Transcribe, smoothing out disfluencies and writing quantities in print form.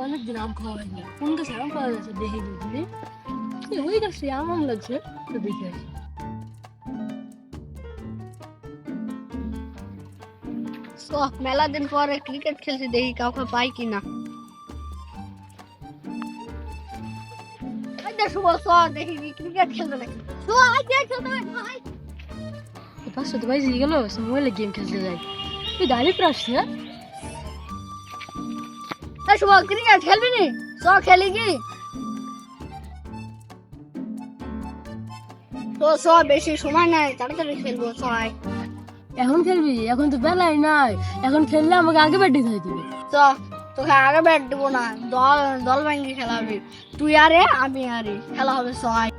অনেকদিন আম খাওয়া হয়নি, কোন গাছে আম পাওয়া যাচ্ছে দেখি বুঝলি। ওই গাছে আম লাগছে, তো দেখে আসি। মেলা দিন পরে ক্রিকেট খেলছি, দেখি কাউকে পাই কিনা। শুভ দেখি ক্রিকেট খেলবে নাকি। পাঁচশো তো বাইরে গেল, মোবাইলে গেম খেলতে যাই। তুই ডাইরেক্ট আসছি? হ্যাঁ শুভ ক্রিকেট খেলবি নি? খেলি কি? বেশি সময় নাই, তাড়াতাড়ি খেলবো। এখন খেলবি? এখন তো বেলাই নাই, এখন খেললে আমাকে আগে ব্যাট দিতে দিবে। তোকে আগে ব্যাট দেবো না, দল দল ভেঙে খেলা হবে। তুই আরে আমি আরে, খেলা হবে 6।